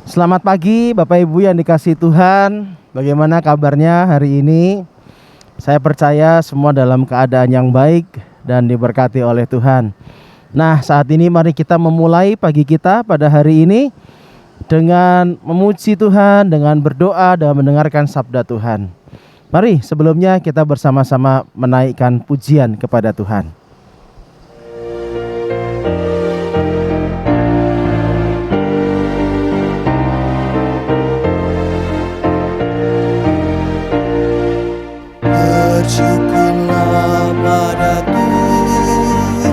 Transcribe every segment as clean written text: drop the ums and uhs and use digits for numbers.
Selamat pagi Bapak Ibu yang dikasihi Tuhan. Bagaimana kabarnya hari ini? Saya percaya semua dalam keadaan yang baik dan diberkati oleh Tuhan. Nah, saat ini mari kita memulai pagi kita pada hari ini dengan memuji Tuhan, dengan berdoa dan mendengarkan sabda Tuhan. Mari sebelumnya kita bersama-sama menaikkan pujian kepada Tuhan. Bersyukurlah pada Tuhan,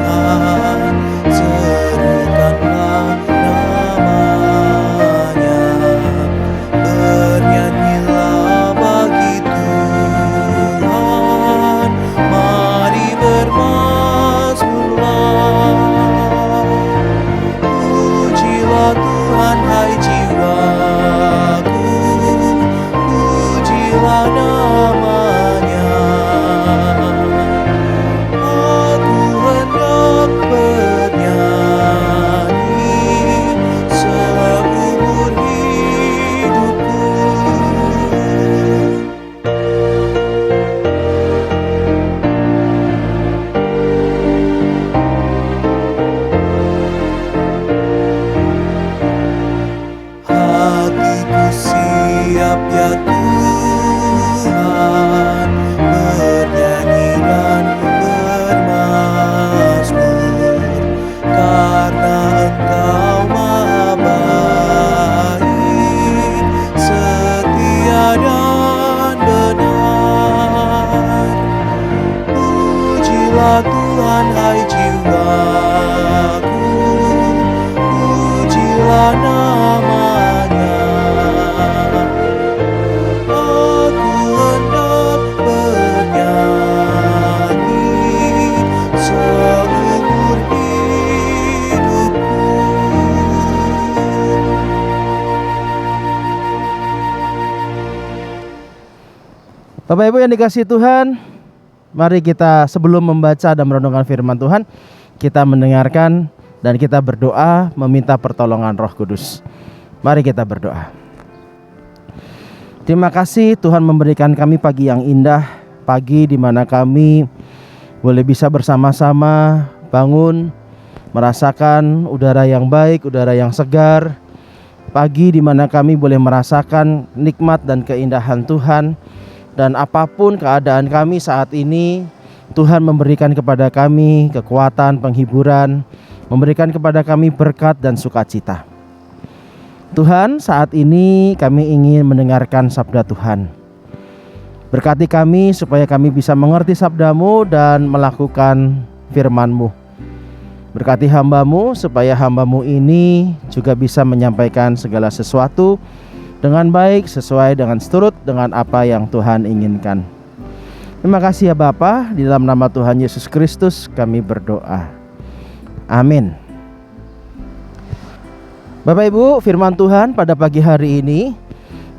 serukanlah namanya, bernyanyilah bagi Tuhan, mari bermazmurlah. Pujilah Tuhan hai jiwaku, pujilah namanya. Siap ya Tuhan, bernyanyi dan bermazmur, karena Engkau maha baik, setia dan benar. Pujilah Tuhan hai jiwaku, pujilah namanya. Bapak Ibu yang dikasihi Tuhan, mari kita sebelum membaca dan merenungkan firman Tuhan, kita mendengarkan dan kita berdoa meminta pertolongan Roh Kudus. Mari kita berdoa. Terima kasih Tuhan memberikan kami pagi yang indah, pagi di mana kami boleh bisa bersama-sama bangun, merasakan udara yang baik, udara yang segar. Pagi di mana kami boleh merasakan nikmat dan keindahan Tuhan. Dan apapun keadaan kami saat ini, Tuhan memberikan kepada kami kekuatan, penghiburan, memberikan kepada kami berkat dan sukacita. Tuhan, saat ini kami ingin mendengarkan sabda Tuhan. Berkati kami supaya kami bisa mengerti sabda-Mu dan melakukan firman-Mu. Berkati hamba-Mu supaya hamba-Mu ini juga bisa menyampaikan segala sesuatu dengan baik, sesuai dengan seturut dengan apa yang Tuhan inginkan. Terima kasih ya Bapa, di dalam nama Tuhan Yesus Kristus kami berdoa. Amin. Bapak Ibu, firman Tuhan pada pagi hari ini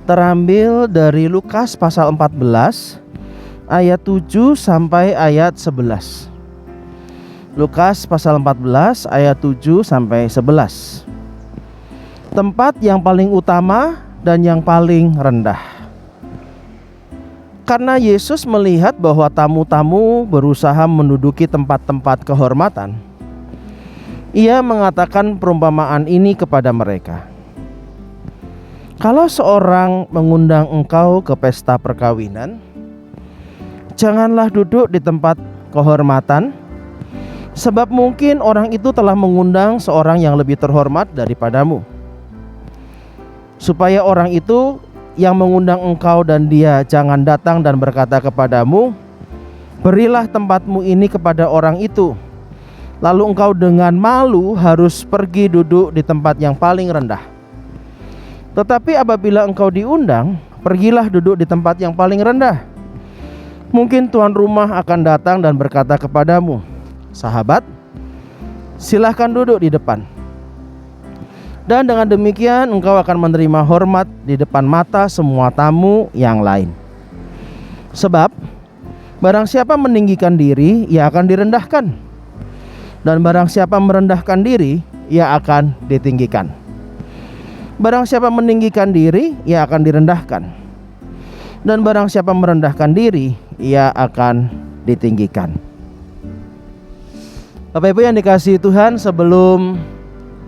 terambil dari Lukas pasal 14 ayat 7 sampai ayat 11. Lukas pasal 14 ayat 7 sampai 11. Tempat yang paling utama dan yang paling rendah. Karena Yesus melihat bahwa tamu-tamu berusaha menduduki tempat-tempat kehormatan, Ia mengatakan perumpamaan ini kepada mereka. Kalau seorang mengundang engkau ke pesta perkawinan, janganlah duduk di tempat kehormatan, sebab mungkin orang itu telah mengundang seorang yang lebih terhormat daripadamu. Supaya orang itu yang mengundang engkau dan dia jangan datang dan berkata kepadamu, berilah tempatmu ini kepada orang itu. Lalu engkau dengan malu harus pergi duduk di tempat yang paling rendah. Tetapi apabila engkau diundang, pergilah duduk di tempat yang paling rendah. Mungkin tuan rumah akan datang dan berkata kepadamu, sahabat, silahkan duduk di depan. Dan dengan demikian engkau akan menerima hormat di depan mata semua tamu yang lain. Sebab barang siapa meninggikan diri, ia akan direndahkan. Dan barang siapa merendahkan diri, ia akan ditinggikan. Barang siapa meninggikan diri, ia akan direndahkan. Dan barang siapa merendahkan diri, ia akan ditinggikan. Bapak Ibu yang dikasihi Tuhan, sebelum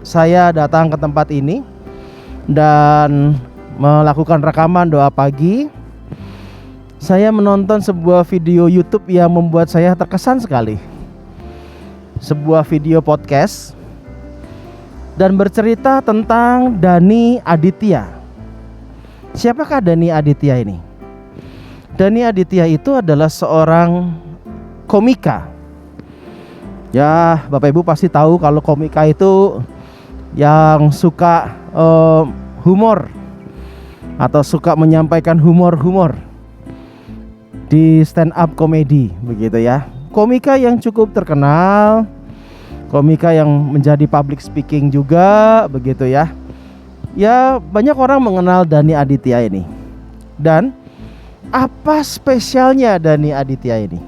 saya datang ke tempat ini dan melakukan rekaman doa pagi, saya menonton sebuah video YouTube yang membuat saya terkesan sekali. Sebuah video podcast dan bercerita tentang Dhani Aditya. Siapakah Dhani Aditya ini? Dhani Aditya itu adalah seorang komika. Ya, Bapak Ibu pasti tahu kalau komika itu yang suka humor atau suka menyampaikan humor di stand up comedy, begitu ya. Komika yang cukup terkenal, komika yang menjadi public speaking juga, begitu ya. Ya, banyak orang mengenal Dhani Aditya ini. Dan apa spesialnya Dhani Aditya ini?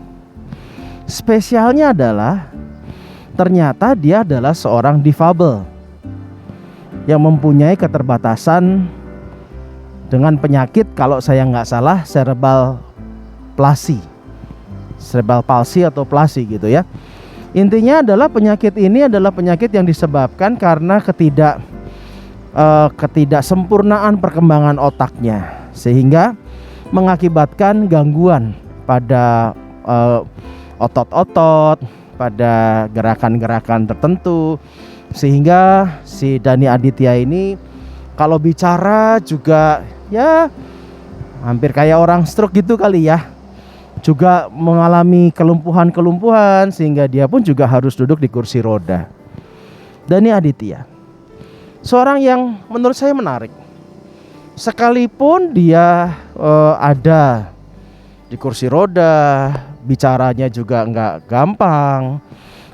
Spesialnya adalah ternyata dia adalah seorang difabel yang mempunyai keterbatasan dengan penyakit, kalau saya nggak salah, cerebral palsy atau plasi gitu ya. Intinya adalah penyakit ini adalah penyakit yang disebabkan karena ketidaksempurnaan perkembangan otaknya, sehingga mengakibatkan gangguan pada otot-otot, pada gerakan-gerakan tertentu, sehingga si Dhani Aditya ini kalau bicara juga ya hampir kayak orang stroke gitu kali ya. Juga mengalami kelumpuhan-kelumpuhan sehingga dia pun juga harus duduk di kursi roda. Dhani Aditya, seorang yang menurut saya menarik. Sekalipun dia ada di kursi roda, bicaranya juga nggak gampang,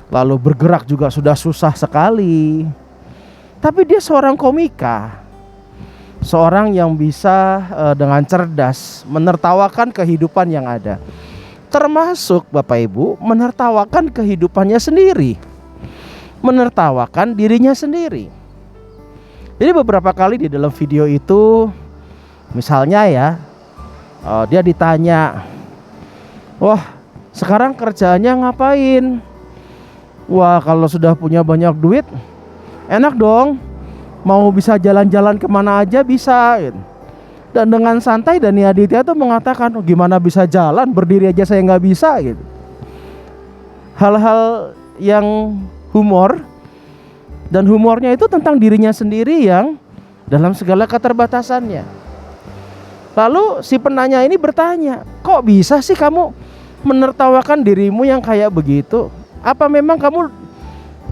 lalu bergerak juga sudah susah sekali. Tapi dia seorang komika, seorang yang bisa dengan cerdas menertawakan kehidupan yang ada. Termasuk Bapak Ibu menertawakan kehidupannya sendiri, menertawakan dirinya sendiri. Jadi beberapa kali di dalam video itu, misalnya ya, dia ditanya, wah sekarang kerjaannya ngapain? Wah kalau sudah punya banyak duit, enak dong, mau bisa jalan-jalan kemana aja bisa gitu. Dan dengan santai Dhani Aditya tuh mengatakan, oh, gimana bisa jalan, berdiri aja saya nggak bisa gitu. Hal-hal yang humor, dan humornya itu tentang dirinya sendiri yang dalam segala keterbatasannya. Lalu si penanya ini bertanya, kok bisa sih kamu menertawakan dirimu yang kayak begitu? Apa memang kamu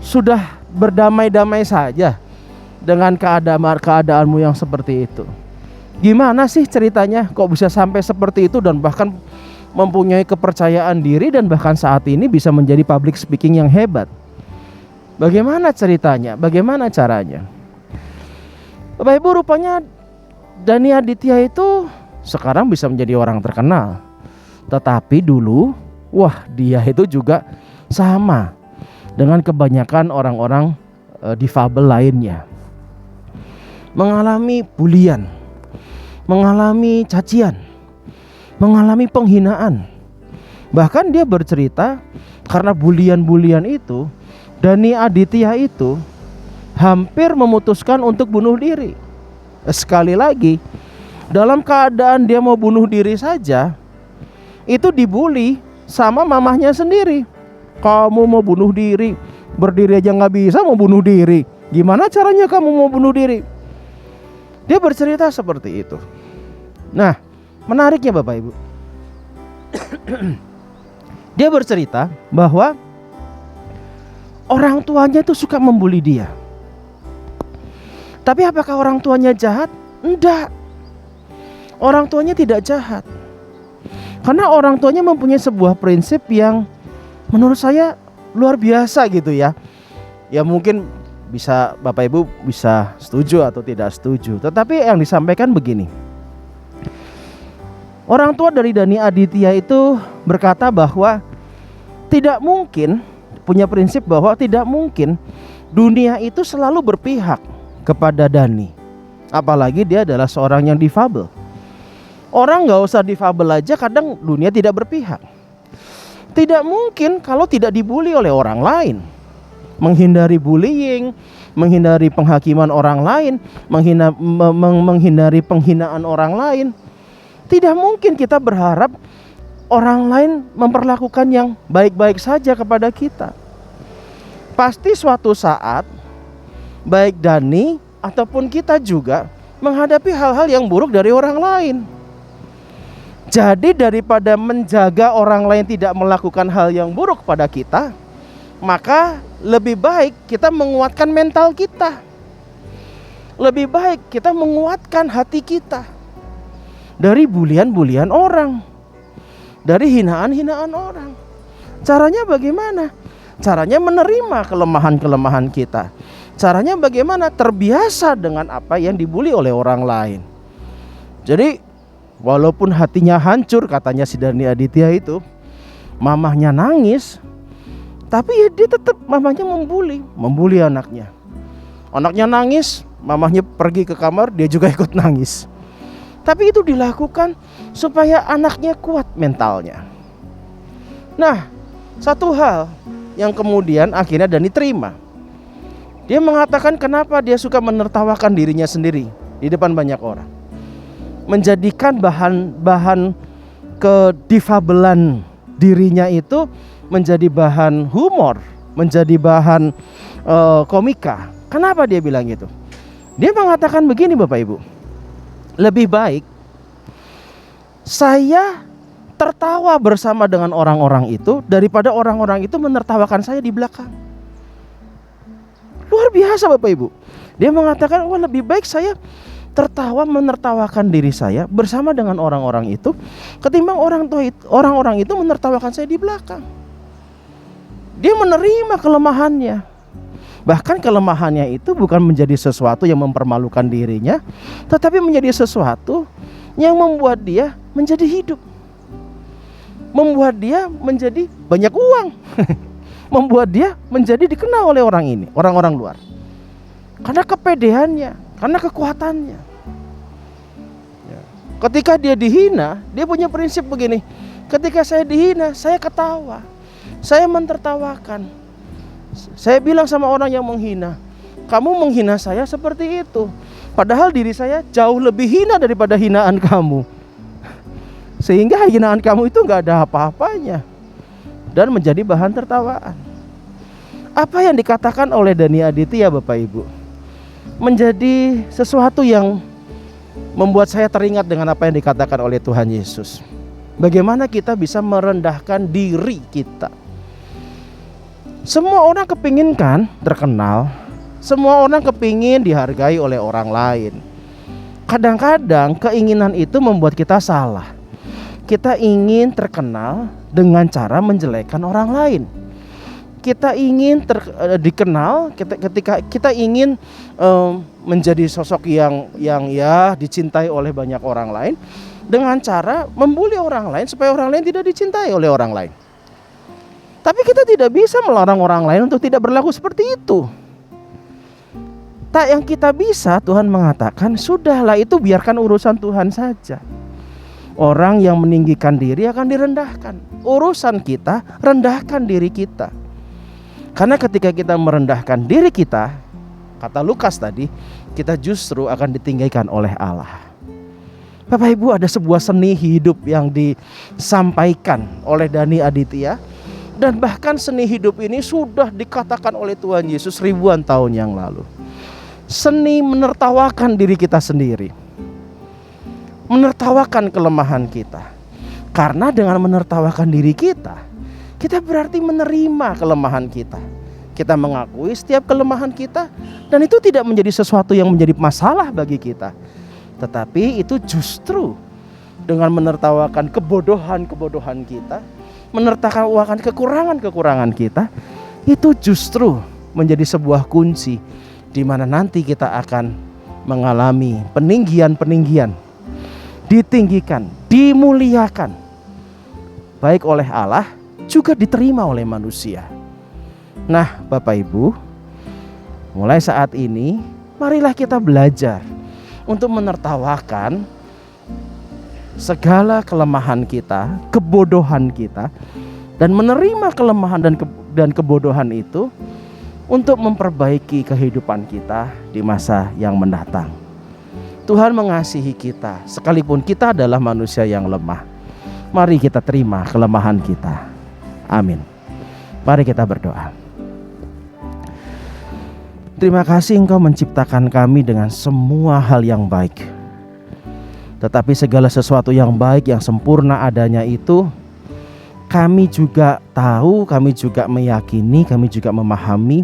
sudah berdamai-damai saja dengan keadaanmu yang seperti itu? Gimana sih ceritanya kok bisa sampai seperti itu dan bahkan mempunyai kepercayaan diri dan bahkan saat ini bisa menjadi public speaking yang hebat? Bagaimana ceritanya? Bagaimana caranya? Bapak Ibu, rupanya Dhani Aditya itu sekarang bisa menjadi orang terkenal. Tetapi dulu, wah dia itu juga sama dengan kebanyakan orang-orang difabel lainnya. Mengalami bulian, mengalami cacian, mengalami penghinaan. Bahkan dia bercerita karena bulian-bulian itu, Dhani Aditya itu hampir memutuskan untuk bunuh diri. Sekali lagi, dalam keadaan dia mau bunuh diri saja, itu dibully sama mamahnya sendiri. Kamu mau bunuh diri, berdiri aja nggak bisa mau bunuh diri. Gimana caranya kamu mau bunuh diri? Dia bercerita seperti itu. Nah, menariknya Bapak Ibu, dia bercerita bahwa orang tuanya itu suka membuli dia. Tapi apakah orang tuanya jahat? Enggak. Orang tuanya tidak jahat. Karena orang tuanya mempunyai sebuah prinsip yang menurut saya luar biasa gitu ya. Ya mungkin bisa Bapak Ibu bisa setuju atau tidak setuju. Tetapi yang disampaikan begini. Orang tua dari Dhani Aditya itu berkata bahwa tidak mungkin, punya prinsip bahwa tidak mungkin dunia itu selalu berpihak kepada Dhani. Apalagi dia adalah seorang yang difabel. Orang nggak usah difabel aja kadang dunia tidak berpihak. Tidak mungkin kalau tidak dibully oleh orang lain. Menghindari bullying, menghindari penghakiman orang lain, menghindari penghinaan orang lain. Tidak mungkin kita berharap orang lain memperlakukan yang baik-baik saja kepada kita. Pasti suatu saat baik Dani ataupun kita juga menghadapi hal-hal yang buruk dari orang lain. Jadi daripada menjaga orang lain tidak melakukan hal yang buruk pada kita, maka lebih baik kita menguatkan mental kita. Lebih baik kita menguatkan hati kita dari bulian-bulian orang, dari hinaan-hinaan orang. Caranya bagaimana? Caranya menerima kelemahan-kelemahan kita. Caranya bagaimana? Terbiasa dengan apa yang dibuli oleh orang lain. Jadi walaupun hatinya hancur, katanya si Dani Aditya itu, mamahnya nangis, tapi ya dia tetap mamahnya membuli anaknya. Anaknya nangis, mamahnya pergi ke kamar, dia juga ikut nangis. Tapi itu dilakukan supaya anaknya kuat mentalnya. Nah, satu hal yang kemudian akhirnya Dani terima. Dia mengatakan kenapa dia suka menertawakan dirinya sendiri di depan banyak orang. Menjadikan bahan kedifabelan dirinya itu menjadi bahan humor, menjadi bahan komika. Kenapa dia bilang gitu? Dia mengatakan begini Bapak Ibu, lebih baik saya tertawa bersama dengan orang-orang itu daripada orang-orang itu menertawakan saya di belakang. Luar biasa Bapak Ibu. Dia mengatakan wah lebih baik saya tertawa menertawakan diri saya bersama dengan orang-orang itu ketimbang orang-orang itu menertawakan saya di belakang. Dia menerima kelemahannya. Bahkan kelemahannya itu bukan menjadi sesuatu yang mempermalukan dirinya, tetapi menjadi sesuatu yang membuat dia menjadi hidup. Membuat dia menjadi banyak uang. Membuat dia menjadi dikenal oleh orang luar. Karena kepedeannya, karena kekuatannya. Ketika dia dihina, dia punya prinsip begini. Ketika saya dihina, saya ketawa, saya mentertawakan. Saya bilang sama orang yang menghina, kamu menghina saya seperti itu, padahal diri saya jauh lebih hina daripada hinaan kamu. Sehingga hinaan kamu itu gak ada apa-apanya dan menjadi bahan tertawaan. Apa yang dikatakan oleh Dani Aditya Bapak Ibu menjadi sesuatu yang membuat saya teringat dengan apa yang dikatakan oleh Tuhan Yesus. Bagaimana kita bisa merendahkan diri kita. Semua orang kepingin kan terkenal. Semua orang kepingin dihargai oleh orang lain. Kadang-kadang keinginan itu membuat kita salah. Kita ingin terkenal dengan cara menjelekkan orang lain. Kita ingin dikenal ketika kita ingin menjadi sosok yang ya dicintai oleh banyak orang lain dengan cara membuli orang lain supaya orang lain tidak dicintai oleh orang lain. Tapi kita tidak bisa melarang orang lain untuk tidak berlaku seperti itu. Tak yang kita bisa, Tuhan mengatakan sudahlah itu biarkan urusan Tuhan saja. Orang yang meninggikan diri akan direndahkan. Urusan kita, rendahkan diri kita. Karena ketika kita merendahkan diri kita, kata Lukas tadi, kita justru akan ditinggikan oleh Allah. Bapak Ibu, ada sebuah seni hidup yang disampaikan oleh Dani Aditya. Dan bahkan seni hidup ini sudah dikatakan oleh Tuhan Yesus ribuan tahun yang lalu. Seni menertawakan diri kita sendiri, menertawakan kelemahan kita. Karena dengan menertawakan diri kita, kita berarti menerima kelemahan kita. Kita mengakui setiap kelemahan kita, dan itu tidak menjadi sesuatu yang menjadi masalah bagi kita. Tetapi itu justru dengan menertawakan kebodohan-kebodohan kita, menertawakan kekurangan-kekurangan kita, itu justru menjadi sebuah kunci di mana nanti kita akan mengalami peninggian-peninggian, ditinggikan, dimuliakan, baik oleh Allah juga diterima oleh manusia. Nah, Bapak Ibu, mulai saat ini marilah kita belajar untuk menertawakan segala kelemahan kita, kebodohan kita, dan menerima kelemahan dan kebodohan itu untuk memperbaiki kehidupan kita di masa yang mendatang. Tuhan mengasihi kita sekalipun kita adalah manusia yang lemah. Mari kita terima kelemahan kita. Amin. Mari kita berdoa. Terima kasih Engkau menciptakan kami dengan semua hal yang baik. Tetapi segala sesuatu yang baik, yang sempurna adanya itu, kami juga tahu, kami juga meyakini, kami juga memahami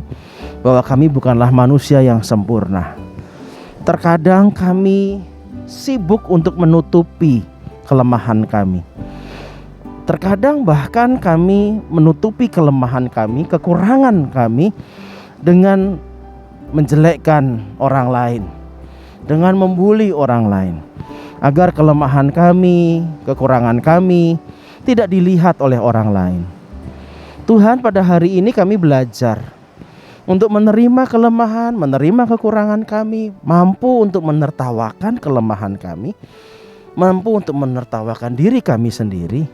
bahwa kami bukanlah manusia yang sempurna. Terkadang kami sibuk untuk menutupi kelemahan kami. Terkadang bahkan kami menutupi kelemahan kami, kekurangan kami dengan menjelekkan orang lain, dengan membuli orang lain, agar kelemahan kami, kekurangan kami tidak dilihat oleh orang lain. Tuhan, pada hari ini kami belajar untuk menerima kelemahan, menerima kekurangan kami, mampu untuk menertawakan kelemahan kami, mampu untuk menertawakan diri kami sendiri.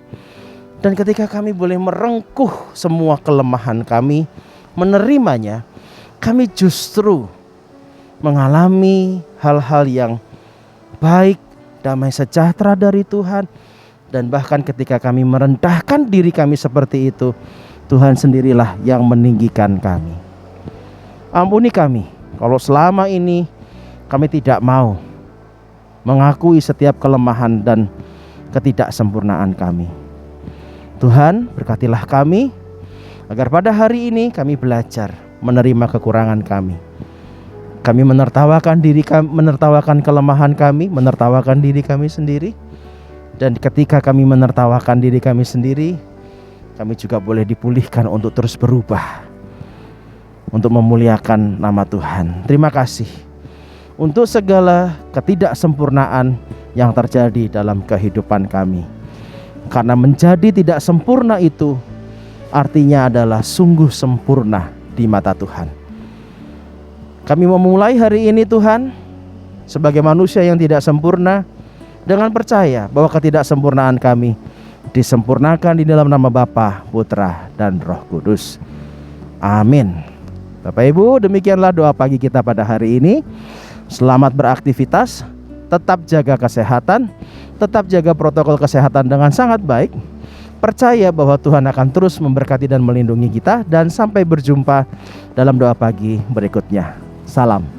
Dan ketika kami boleh merengkuh semua kelemahan kami, menerimanya, kami justru mengalami hal-hal yang baik, damai sejahtera dari Tuhan. Dan bahkan ketika kami merendahkan diri kami seperti itu, Tuhan sendirilah yang meninggikan kami. Ampuni kami kalau selama ini kami tidak mau mengakui setiap kelemahan dan ketidaksempurnaan kami. Tuhan, berkatilah kami agar pada hari ini kami belajar menerima kekurangan kami. Kami menertawakan diri kami, menertawakan kelemahan kami, menertawakan diri kami sendiri. Dan ketika kami menertawakan diri kami sendiri, kami juga boleh dipulihkan untuk terus berubah, untuk memuliakan nama Tuhan. Terima kasih untuk segala ketidaksempurnaan yang terjadi dalam kehidupan kami. Karena menjadi tidak sempurna itu artinya adalah sungguh sempurna di mata Tuhan. Kami memulai hari ini Tuhan sebagai manusia yang tidak sempurna, dengan percaya bahwa ketidaksempurnaan kami disempurnakan di dalam nama Bapa, Putra, dan Roh Kudus. Amin. Bapak Ibu, demikianlah doa pagi kita pada hari ini. Selamat beraktivitas, tetap jaga kesehatan, tetap jaga protokol kesehatan dengan sangat baik. Percaya bahwa Tuhan akan terus memberkati dan melindungi kita. Dan sampai berjumpa dalam doa pagi berikutnya. Salam.